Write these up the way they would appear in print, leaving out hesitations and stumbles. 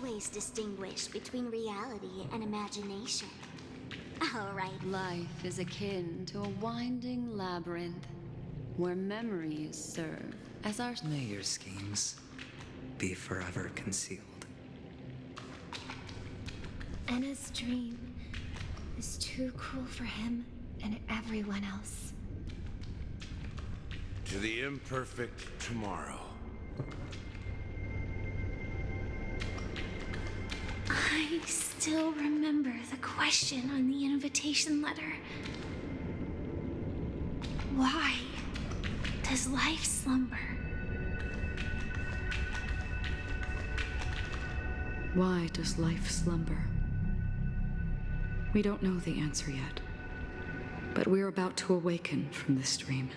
always distinguish between reality and imagination. All right. Life is akin to a winding labyrinth where memories serve as our... May your schemes be forever concealed. Anna's dream is too cruel for him and everyone else. To the imperfect tomorrow. I still remember the question on the invitation letter. Why does life slumber? Why does life slumber? We don't know the answer yet, but we're about to awaken from this dream.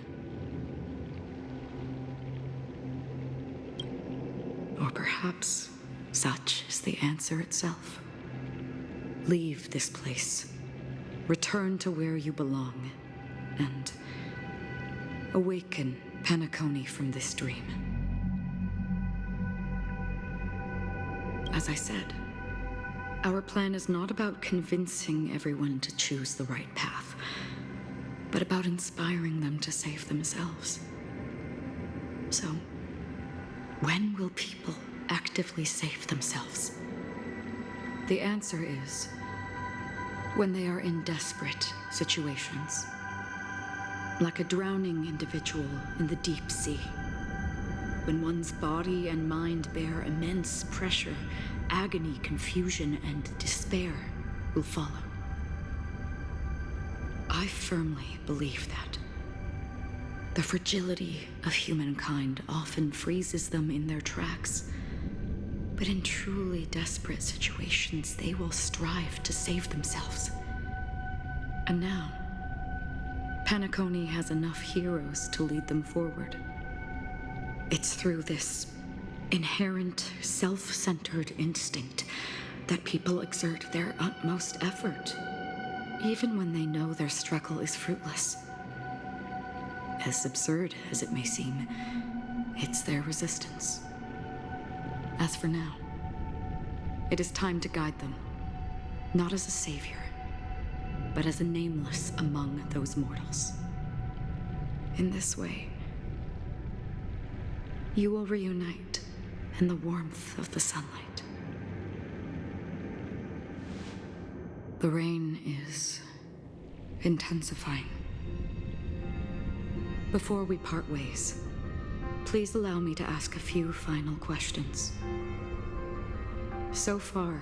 Or perhaps such is the answer itself. Leave this place, return to where you belong, and awaken Penacony from this dream. As I said, our plan is not about convincing everyone to choose the right path, but about inspiring them to save themselves. So, when will people actively save themselves? The answer is when they are in desperate situations, like a drowning individual in the deep sea. When one's body and mind bear immense pressure, agony, confusion, and despair will follow. I firmly believe that. The fragility of humankind often freezes them in their tracks. But in truly desperate situations, they will strive to save themselves. And now, Penacony has enough heroes to lead them forward. It's through this inherent, self-centered instinct that people exert their utmost effort, even when they know their struggle is fruitless. As absurd as it may seem, it's their resistance. As for now, it is time to guide them, not as a savior, but as a nameless among those mortals. In this way, you will reunite in the warmth of the sunlight. The rain is intensifying. Before we part ways, please allow me to ask a few final questions. So far,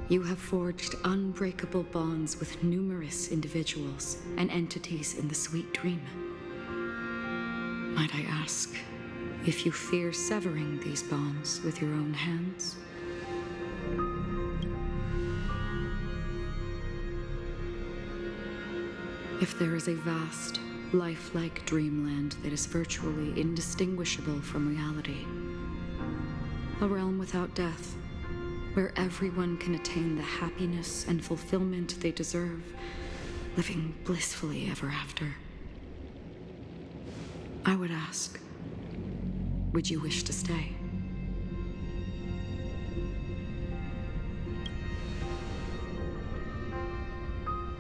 you have forged unbreakable bonds with numerous individuals and entities in the sweet dream. Might I ask if you fear severing these bonds with your own hands? If there is a vast, lifelike dreamland that is virtually indistinguishable from reality, a realm without death, where everyone can attain the happiness and fulfillment they deserve, living blissfully ever after, I would ask, would you wish to stay?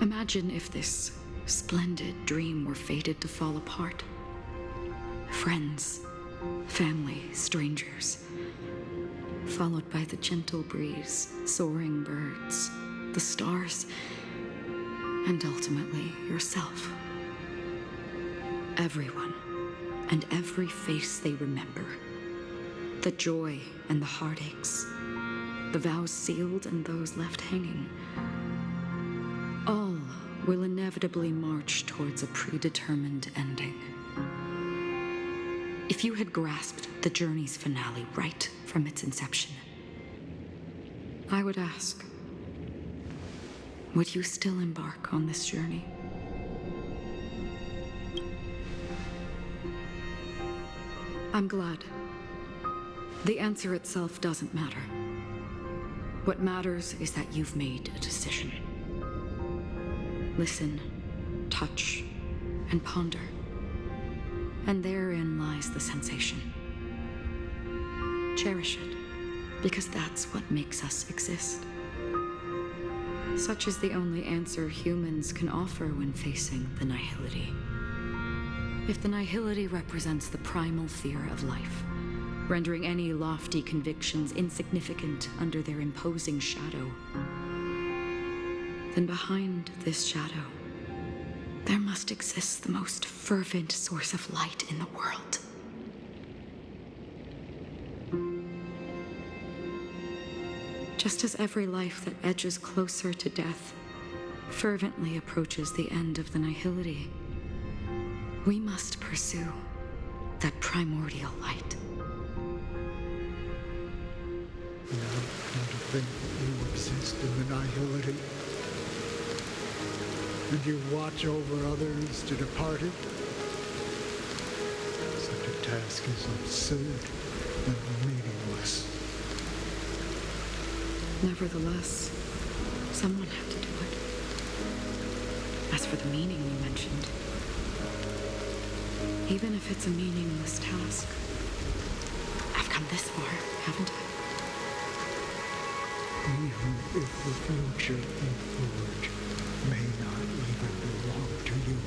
Imagine if this splendid dream were fated to fall apart. Friends, family, strangers, followed by the gentle breeze, soaring birds, the stars, and ultimately yourself. Everyone and every face they remember, the joy and the heartaches, the vows sealed and those left hanging, all will inevitably march towards a predetermined ending. If you had grasped the journey's finale right from its inception, I would ask, would you still embark on this journey? I'm glad. The answer itself doesn't matter. What matters is that you've made a decision. Listen, touch, and ponder. And therein lies the sensation. Cherish it. because that's what makes us exist. Such is the only answer humans can offer when facing the nihility. If the nihility represents the primal fear of life, rendering any lofty convictions insignificant under their imposing shadow, then behind this shadow, there must exist the most fervent source of light in the world. Just as every life that edges closer to death fervently approaches the end of the nihility, we must pursue that primordial light. Now, come to think that you exist in the nihility, and you watch over others to depart it. Such a task is absurd and meaningless. Nevertheless, someone had to do it. As for the meaning you mentioned, even if it's a meaningless task, I've come this far, haven't I? Even if the future you forge may not even belong to you.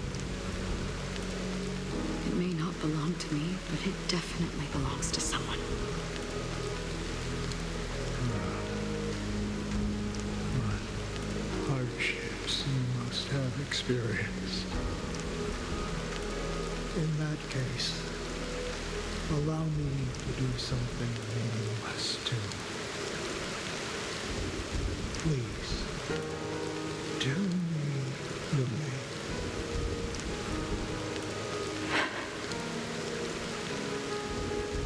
It may not belong to me, but it definitely belongs to someone. What hardships you must have experienced. In that case, allow me to do something meaningless too. Please, do me the way.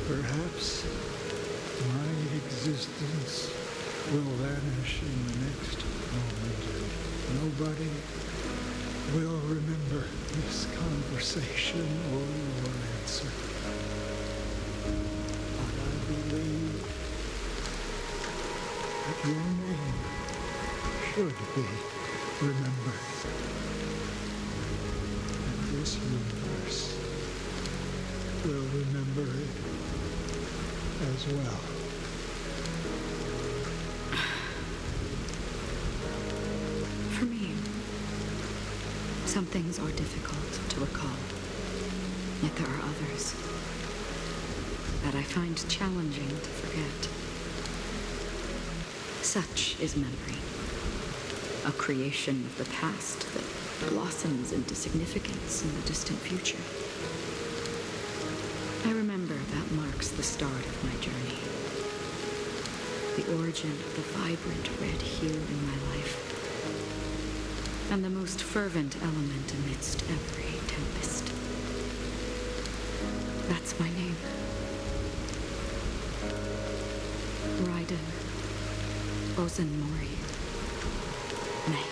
Perhaps my existence will vanish in the next moment, and nobody will remember this conversation or your answer. But I believe that your name should be remembered. And this universe will remember it as well. For me, some things are difficult to recall, yet there are others that I find challenging to forget. Such is memory, a creation of the past that blossoms into significance in the distant future. I remember that marks the start of my journey, the origin of the vibrant red hue in my life, and the most fervent element amidst every tempest. That's my name. Raiden Ozenmori. May.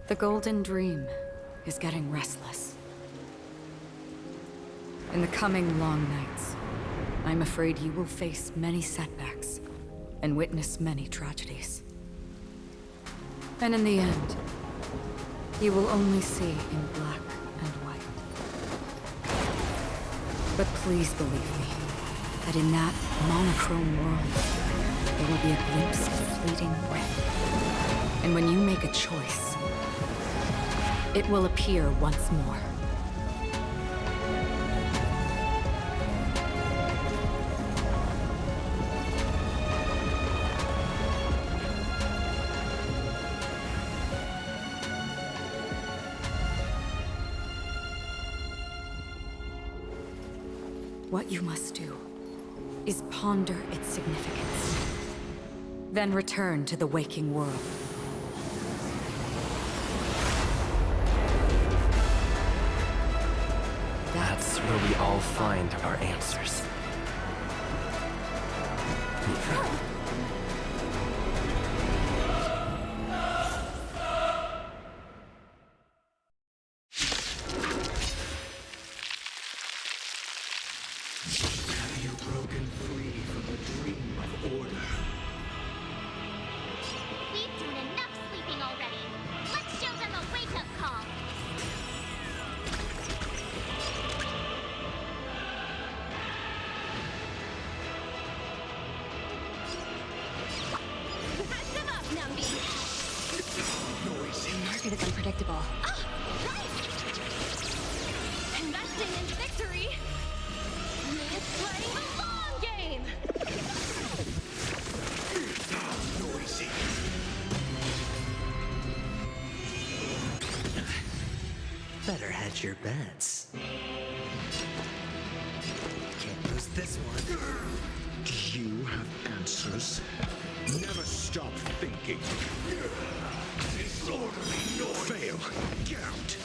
The Golden Dream is getting restless. In the coming long nights, I'm afraid you will face many setbacks and witness many tragedies. And in the end, you will only see in black and white. But please believe me, that in that monochrome world, there will be a glimpse of fleeting red. And when you make a choice, it will appear once more. What you must do is ponder its significance, then return to the waking world. That's where we all find our answers. Have you broken free from the dream of order? We've done enough sleeping already. Let's show them a wake-up call. Better hedge your bets. Can't lose this one. You have answers. Never stop thinking. Disorderly noise. Fail. Get out.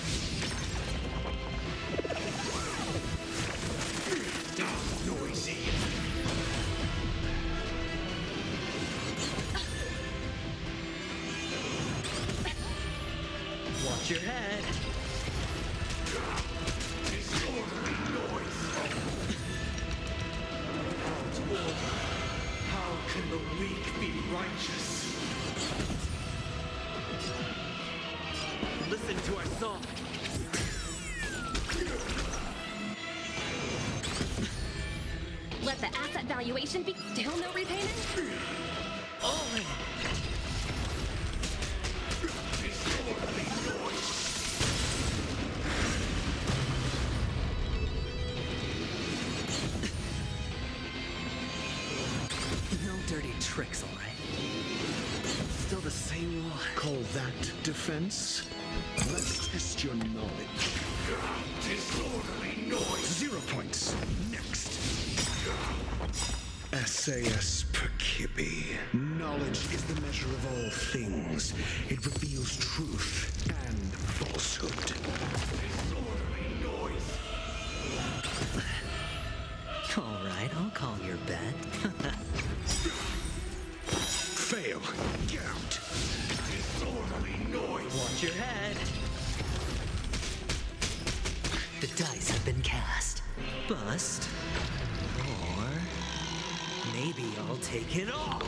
Noisy. Watch your head. Disorderly noise. How can the weak be righteous? Listen to our song. Let the asset valuation be still no repayment? All in. Disorderly noise. No dirty tricks, all right? Still the same one. Call that defense? Let's test your knowledge. Disorderly noise. 0 points. Next. SAS Perkibi. Knowledge is the measure of all things. It reveals truth and falsehood. Disorderly noise. All right, I'll call your bet. Fail. Get out. Disorderly noise. Watch your head. The dice have been cast. Bust. Or maybe I'll take it all.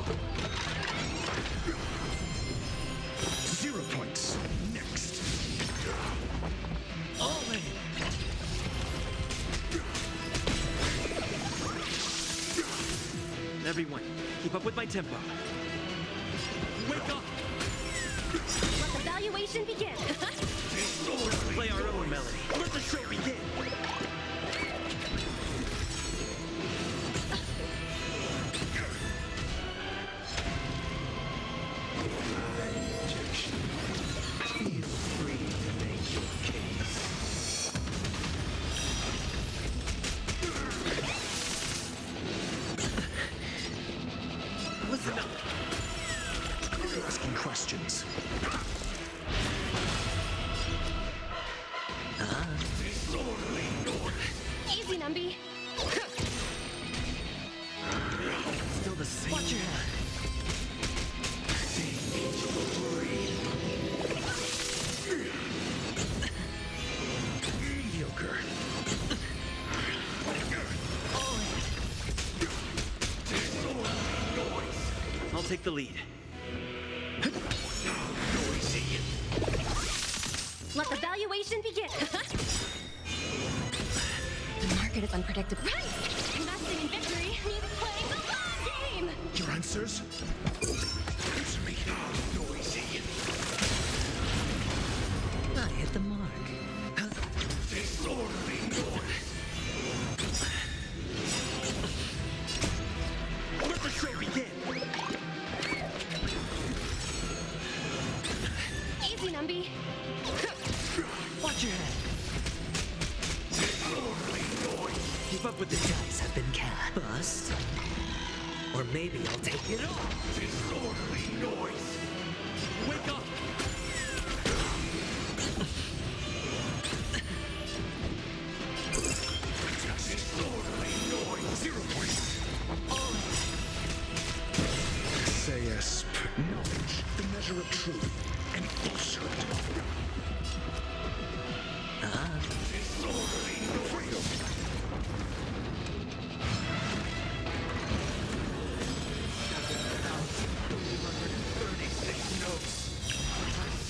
0 points. Next. All in. Everyone, keep up with my tempo. Wake up! Let the valuation begin. Play our own melody. Let the show begin! Feel free to make your case. Listen up! You're asking questions. Disorderly noise. Easy, Numby. Still the same. Watch your head. Mediocre. I'll take the lead. Noisy. Let the valuation begin. The market is unpredictable. Right! Investing in victory means playing the long game! Your answers? Answer me. Noisy. I hit the mark. Disorderly noise. Let the show begin! Easy, Numby. Watch your head. Disorderly noise. Keep up with The the dice have been cast. Bust. Or maybe I'll take it all. Disorderly noise. Wake up! Disorderly noise. 0 points. SAS knowledge, the measure of truth and falsehood. Disorderly freedom.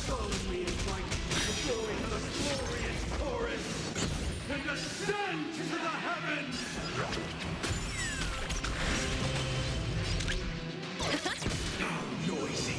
Solemnly invite you to join the glorious chorus and ascend to the heavens! Noisy.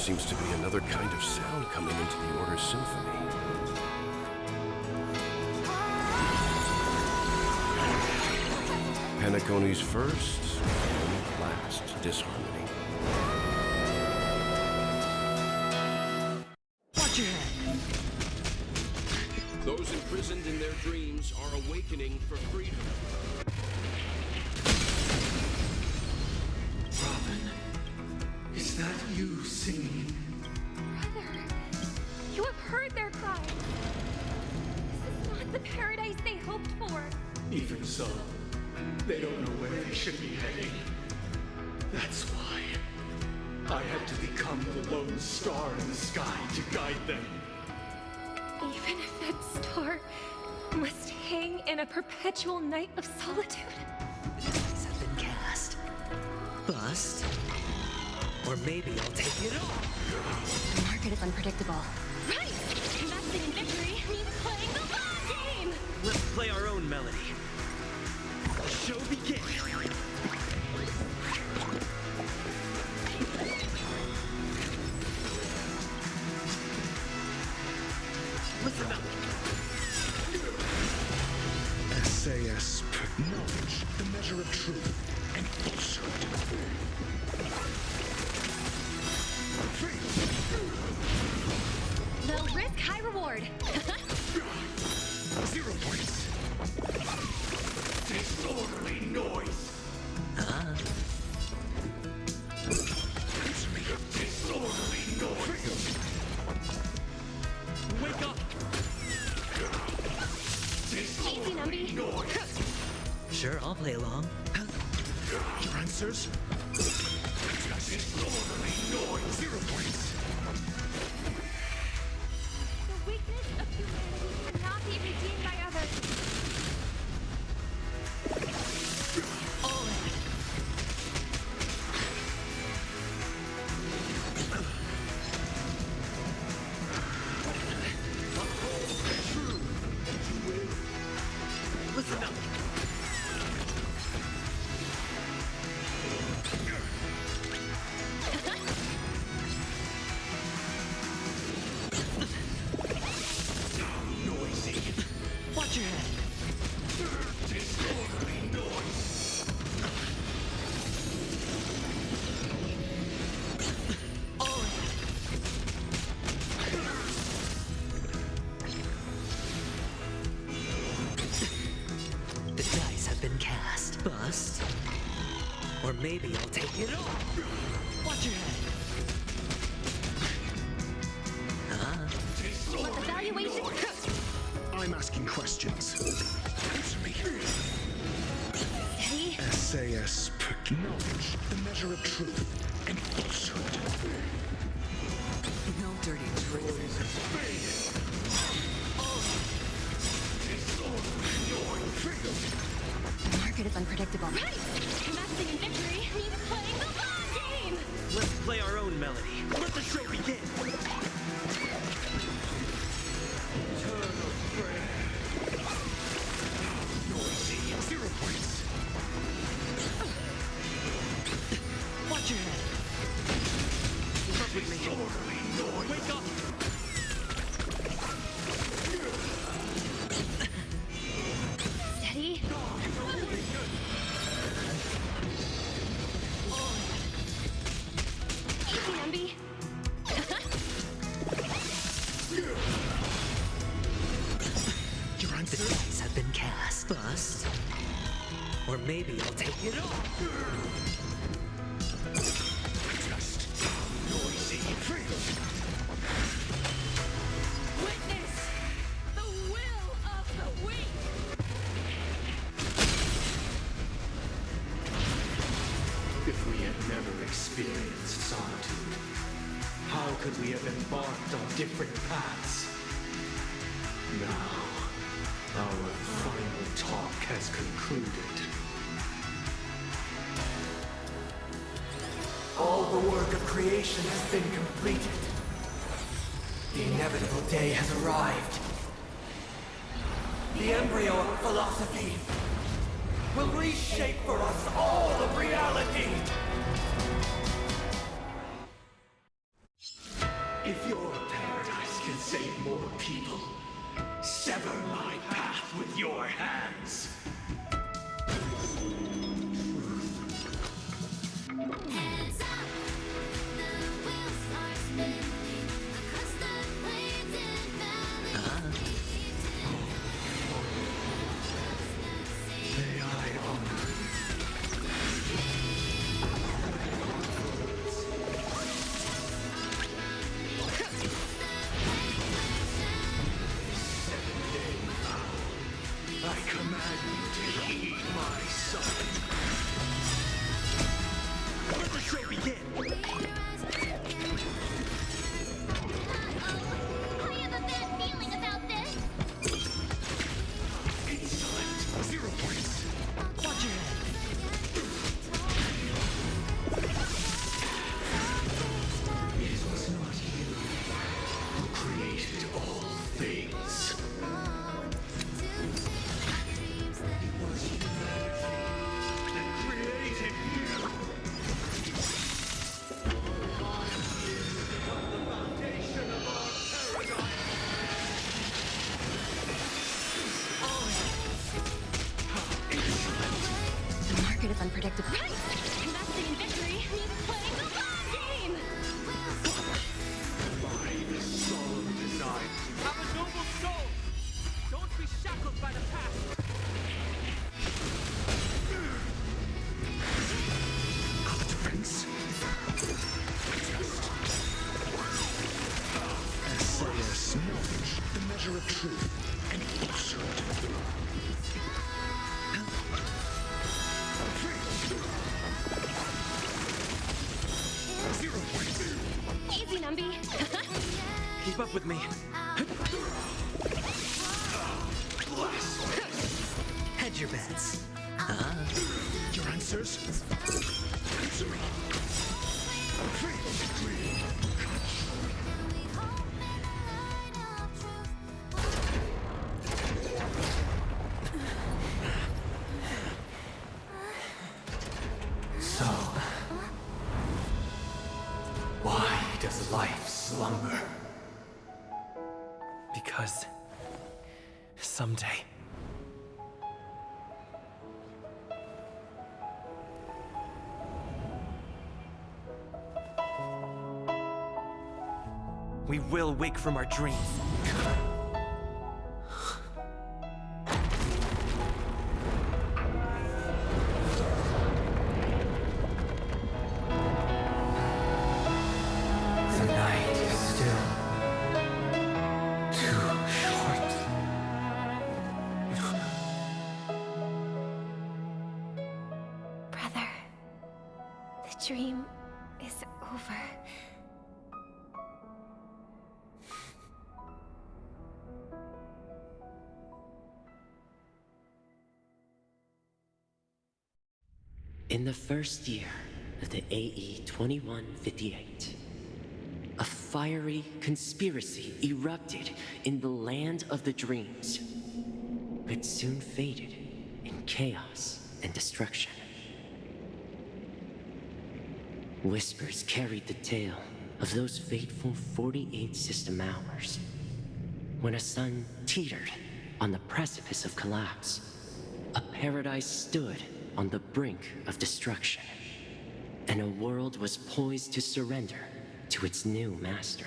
seems to be another kind of sound coming into the Order's symphony. Penacony's first and last disharmony. Watch your head. Those imprisoned in their dreams are awakening for freedom. Robin, is that you singing? Brother, you have heard their cries. This is not the paradise they hoped for. Even so, they don't know where they should be heading. That's why I had to become the lone star in the sky to guide them. Even if that star must hang in a perpetual night of solitude. The dice have been cast. Bust. Or maybe I'll take it all. The market is unpredictable. Right! Investing in victory means playing the long game! Let's play our own melody. The show begins. Listen up. SAS, knowledge, the measure of truth and falsehood. Low risk, high reward. 0 points. Disorderly noise! Disorderly noise! Wake up! Easy, Numby. Noise! Sure, I'll play along. Your answers? Disorderly noise! 0 points. The weakness of humanity cannot be redeemed by others. Listen up. Noisy! Watch your head. Disorderly noise! The dice have been cast. Bust. Or maybe I'll take it all. Watch your head. Let the valuation cook. I'm asking questions. Answer me. Steady. SAS, knowledge, the measure of truth and falsehood. No dirty tricks. The market is unpredictable. Right! Investing in victory means playing the long game! Let's play our own melody. Let the show begin. Eternal prayer! Noisy. 0 points. Watch your head. Keep up with me. Disorderly noise! Wake up! Steady. Easy, Numby. Your answers? The dice have been cast. Bust. Or maybe I'll take it all. Just Noisy! Witness the will of the weak. If we had never experienced solitude, how could we have embarked on different paths? Now, our final talk has concluded. All the work of creation has been completed. The inevitable day has arrived. The embryo of philosophy will reshape for us all of reality. keep up with me. Hedge your bets. Your answers? Answer me. So, why does life slumber? Because someday we will wake from our dreams. The night is still too short. Brother, the dream is over. In the first year of the AE 2158, a fiery conspiracy erupted in the land of the dreams, but soon faded in chaos and destruction. Whispers carried the tale of those fateful 48 system hours, when a sun teetered on the precipice of collapse. A paradise stood on the brink of destruction, and a world was poised to surrender to its new master.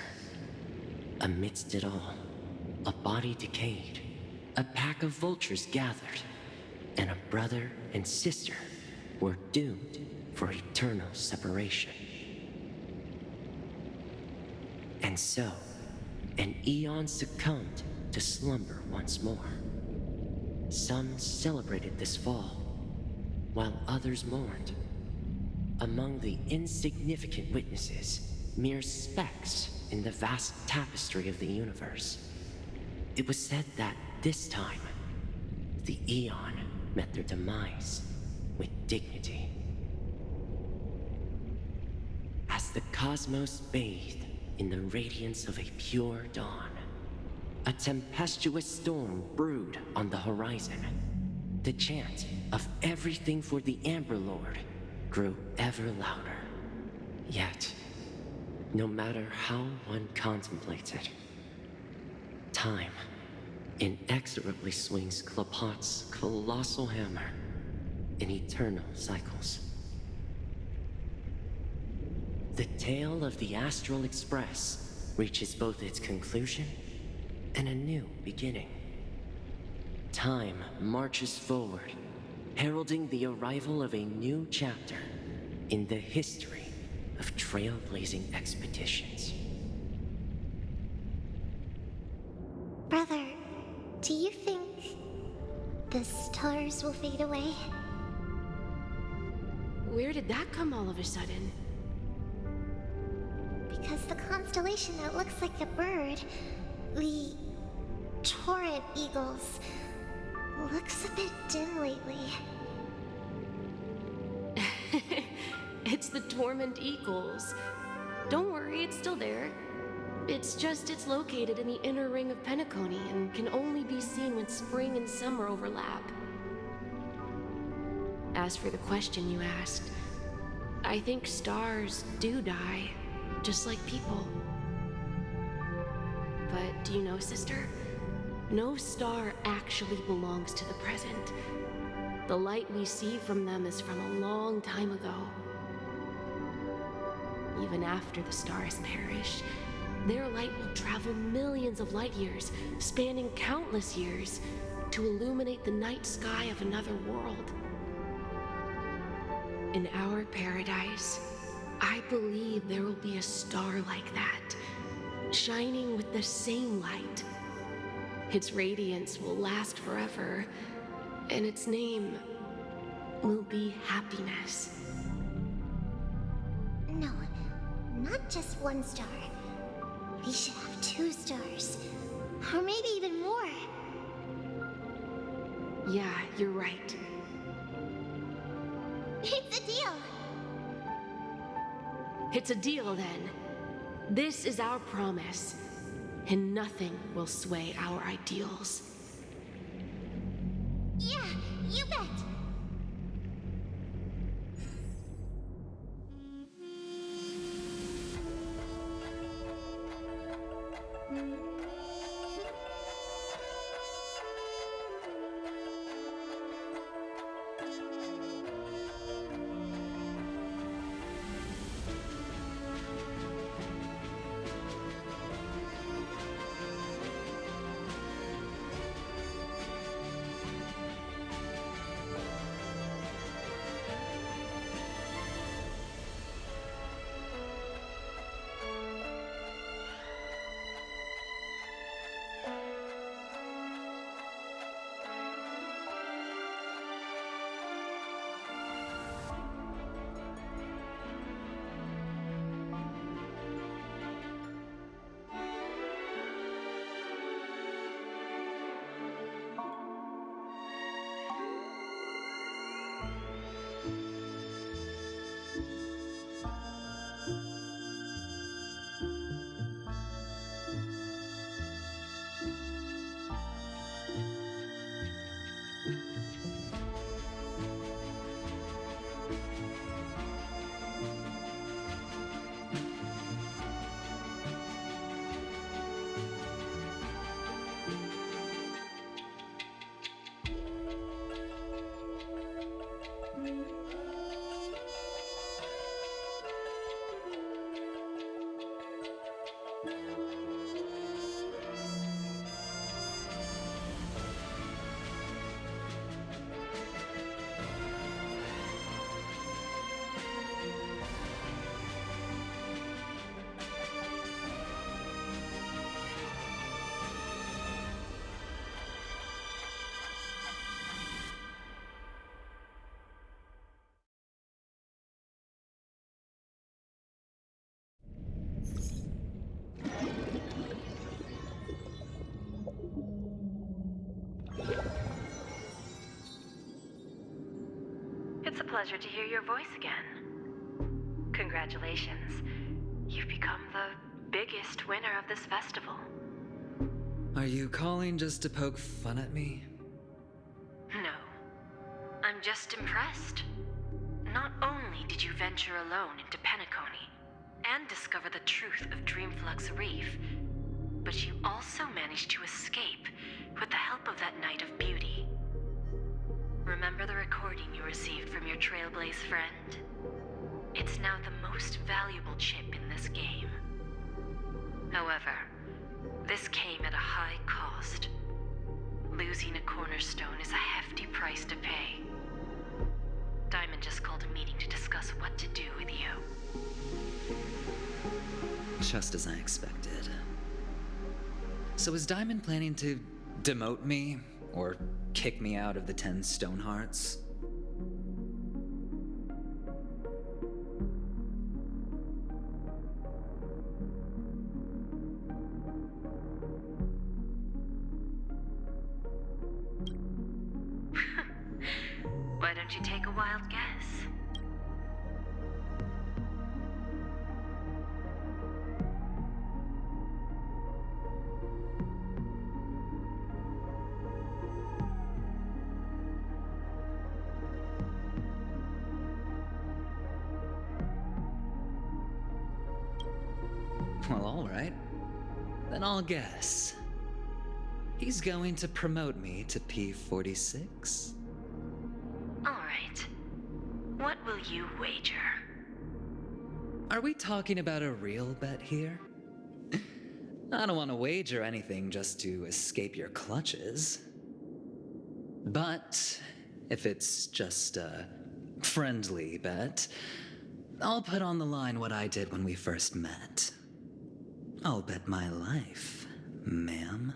Amidst it all, a body decayed, a pack of vultures gathered, and a brother and sister were doomed for eternal separation. And so, an eon succumbed to slumber once more. Some celebrated this fall, while others mourned. Among the insignificant witnesses, mere specks in the vast tapestry of the universe, it was said that this time, the Eon met their demise with dignity. As the cosmos bathed in the radiance of a pure dawn, a tempestuous storm brewed on the horizon. The chant of everything for the Amber Lord grew ever louder. Yet, no matter how one contemplates it, time inexorably swings Klapot's colossal hammer in eternal cycles. The tale of the Astral Express reaches both its conclusion and a new beginning. Time marches forward, heralding the arrival of a new chapter in the history of trailblazing expeditions. Brother, do you think the stars will fade away? Where did that come all of a sudden? Because the constellation that looks like a bird, the Torrent Eagles, looks a bit dim lately. It's the Torment Eagles. Don't worry, it's still there. It's just it's located in the inner ring of Penacony and can only be seen when spring and summer overlap. As for the question you asked, I think stars do die, just like people. But do you know, sister? No star actually belongs to the present. The light we see from them is from a long time ago. Even after the stars perish, their light will travel millions of light years, spanning countless years, to illuminate the night sky of another world. In our paradise, I believe there will be a star like that, shining with the same light. Its radiance will last forever, and its name will be happiness. No, not just one star. We should have 2 stars. Or maybe even more. Yeah, you're right. It's a deal. It's a deal then. This is our promise, and nothing will sway our ideals. Yeah, you bet. It's a pleasure to hear your voice again. Congratulations. You've become the biggest winner of this festival. Are you calling just to poke fun at me? No. I'm just impressed. Not only did you venture alone into Penacony and discover the truth of Dreamflux Reef, but you also managed to escape with the help of that Knight of Beauty. Remember the recording you received from your Trailblaze friend? It's now the most valuable chip in this game. However, this came at a high cost. Losing a cornerstone is a hefty price to pay. Diamond just called a meeting to discuss what to do with you. Just as I expected. So is Diamond planning to demote me? Or kick me out of the 10 Stonehearts? Why don't you take a wild guess? Well, alright. Then I'll guess. He's going to promote me to P46? Alright. What will you wager? Are we talking about a real bet here? I don't want to wager anything just to escape your clutches. But if it's just a friendly bet, I'll put on the line what I did when we first met. I'll bet my life, ma'am.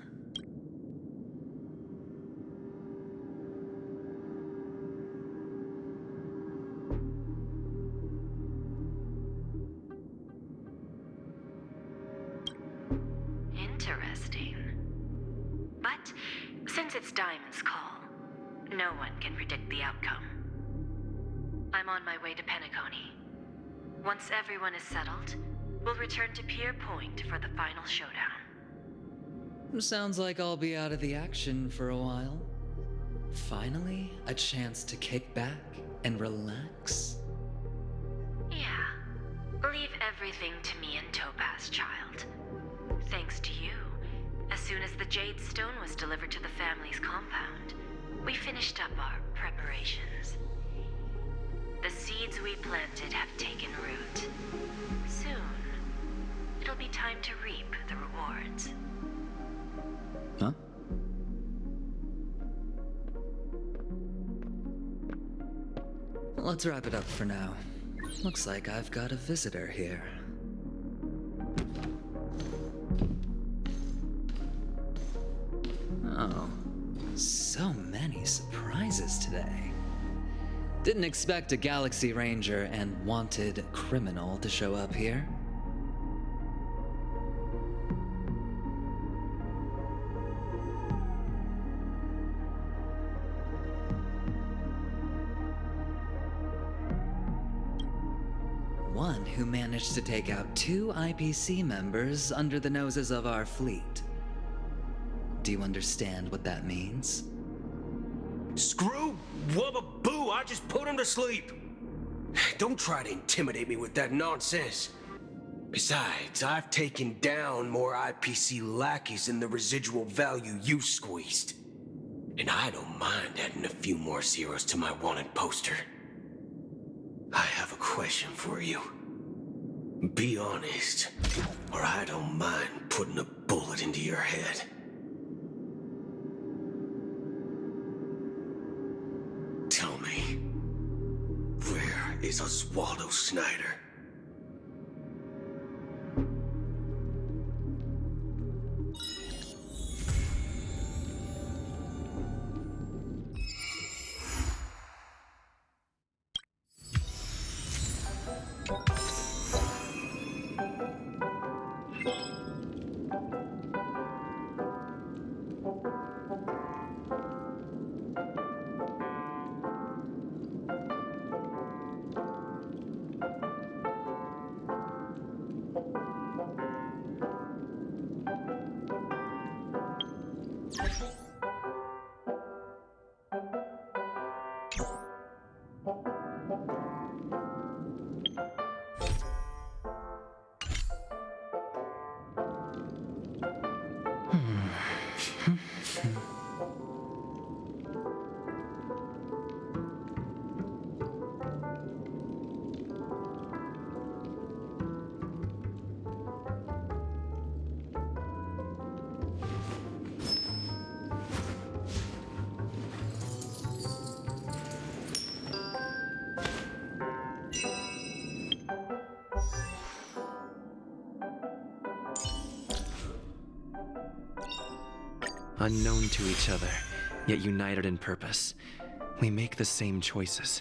But since it's Diamond's call, no one can predict the outcome. I'm on my way to Penacony. Once everyone is settled, we'll return to Pier Point for the final showdown. Sounds like I'll be out of the action for a while. Finally, a chance to kick back and relax. Yeah. Leave everything to me and Topaz, child. Thanks to you, as soon as the Jade Stone was delivered to the family's compound, we finished up our preparations. The seeds we planted have taken root. Soon, it'll be time to reap the rewards. Huh? Let's wrap it up for now. Looks like I've got a visitor here. Oh, so many surprises today. Didn't expect a Galaxy Ranger and wanted criminal to show up here. One who managed to take out 2 IPC members under the noses of our fleet. Do you understand what that means? Screw wubba boo, I just put him to sleep. Don't try to intimidate me with that nonsense. Besides, I've taken down more IPC lackeys than the residual value you squeezed. And I don't mind adding a few more zeros to my wanted poster. I have a question for you. Be honest, or I don't mind putting a bullet into your head. Tell me, where is Oswaldo Snyder? Unknown to each other, yet united in purpose, we make the same choices.